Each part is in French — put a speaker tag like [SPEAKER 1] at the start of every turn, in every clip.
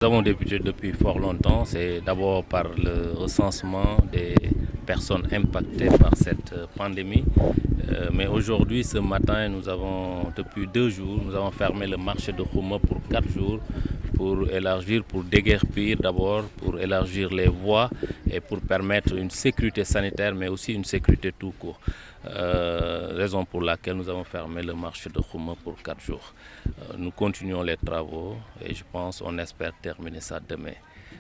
[SPEAKER 1] Nous avons débuté depuis fort longtemps, c'est d'abord par le recensement des personnes impactées par cette pandémie. Mais aujourd'hui, ce matin, depuis 2 jours, nous avons fermé le marché de Khouma pour 4 jours pour élargir, pour déguerpir d'abord, pour élargir les voies et pour permettre une sécurité sanitaire, mais aussi une sécurité tout court. Raison pour laquelle nous avons fermé le marché de Khouma pour 4 jours. Nous continuons les travaux et on espère terminer ça demain.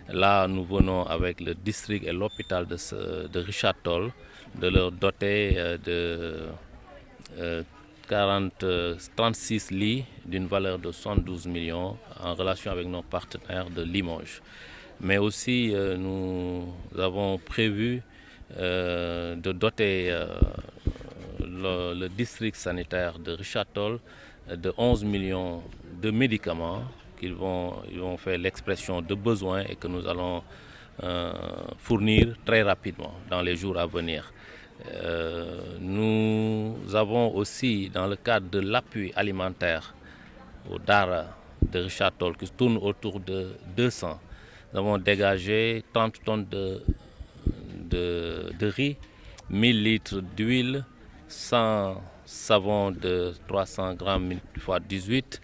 [SPEAKER 1] Là, nous venons avec le district et l'hôpital de Richard Toll de leur doter de 36 lits d'une valeur de 72 millions en relation avec nos partenaires de Limoges. Mais aussi, nous avons prévu de doter le district sanitaire de Richard Toll de 11 millions de médicaments ils vont faire l'expression de besoins et que nous allons fournir très rapidement dans les jours à venir. Nous avons aussi, dans le cadre de l'appui alimentaire au Dara de Richard Toll, qui tourne autour de 200, nous avons dégagé 30 tonnes de riz, 1000 litres d'huile, 100 savons de 300 grammes x 18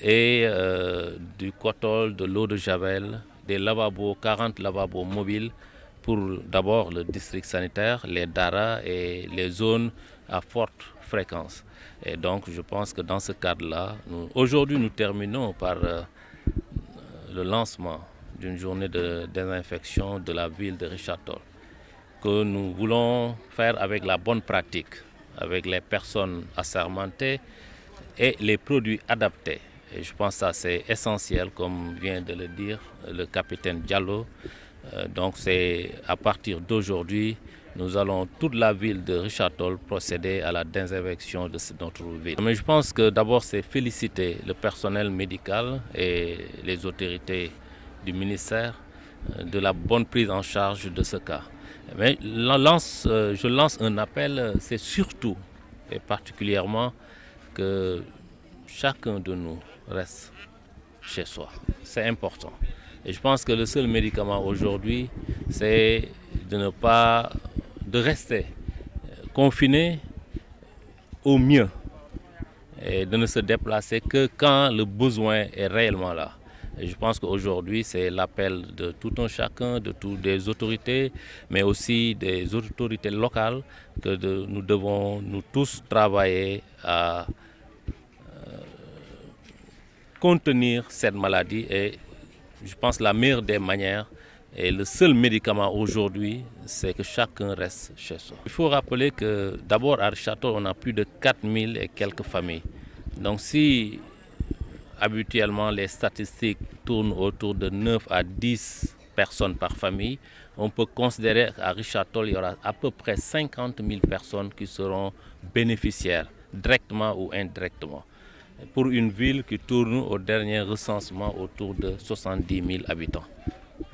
[SPEAKER 1] et du coton, de l'eau de javel, des lavabos, 40 lavabos mobiles pour d'abord le district sanitaire, les DARA et les zones à forte fréquence. Et donc je pense que dans ce cadre-là, aujourd'hui nous terminons par le lancement d'une journée de désinfection de la ville de Richard Toll, que nous voulons faire avec la bonne pratique, avec les personnes assermentées et les produits adaptés. Et je pense que ça c'est essentiel, comme vient de le dire le capitaine Diallo. Donc c'est à partir d'aujourd'hui, nous allons, toute la ville de Richard Toll, procéder à la désinfection de notre ville. Mais je pense que d'abord c'est féliciter le personnel médical et les autorités du ministère de la bonne prise en charge de ce cas. Mais je lance un appel, c'est surtout et particulièrement que chacun de nous reste chez soi. C'est important. Et je pense que le seul médicament aujourd'hui, c'est de rester confiné au mieux et de ne se déplacer que quand le besoin est réellement là. Et je pense qu'aujourd'hui, c'est l'appel de tout un chacun, des autorités, mais aussi des autorités locales, que nous devons, nous tous, travailler à contenir cette maladie. Et je pense que la meilleure des manières et le seul médicament aujourd'hui, c'est que chacun reste chez soi. Il faut rappeler que d'abord à Richard Toll, on a plus de 4000 et quelques familles. Donc si habituellement les statistiques tournent autour de 9 à 10 personnes par famille, on peut considérer qu'à Richard Toll, il y aura à peu près 50 000 personnes qui seront bénéficiaires, directement ou indirectement, pour une ville qui tourne au dernier recensement autour de 70 000 habitants.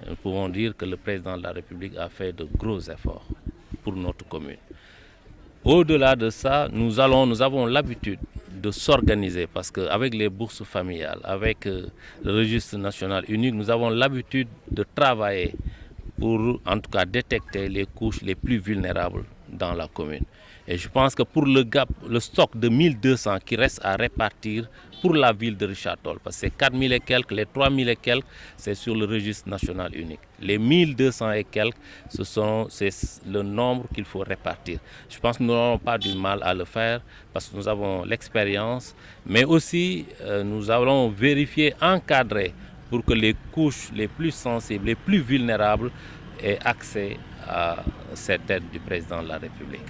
[SPEAKER 1] Nous pouvons dire que le président de la République a fait de gros efforts pour notre commune. Au-delà de ça, nous avons l'habitude de s'organiser parce qu'avec les bourses familiales, avec le registre national unique, nous avons l'habitude de travailler pour en tout cas détecter les couches les plus vulnérables dans la commune. Et je pense que pour le stock de 1200 qui reste à répartir pour la ville de Richard Toll, parce que c'est 4000 et quelques, les 3000 et quelques, c'est sur le registre national unique. Les 1200 et quelques, c'est le nombre qu'il faut répartir. Je pense que nous n'aurons pas du mal à le faire parce que nous avons l'expérience, mais aussi nous allons vérifier, encadrer pour que les couches les plus sensibles, les plus vulnérables aient accès à cette aide du président de la République.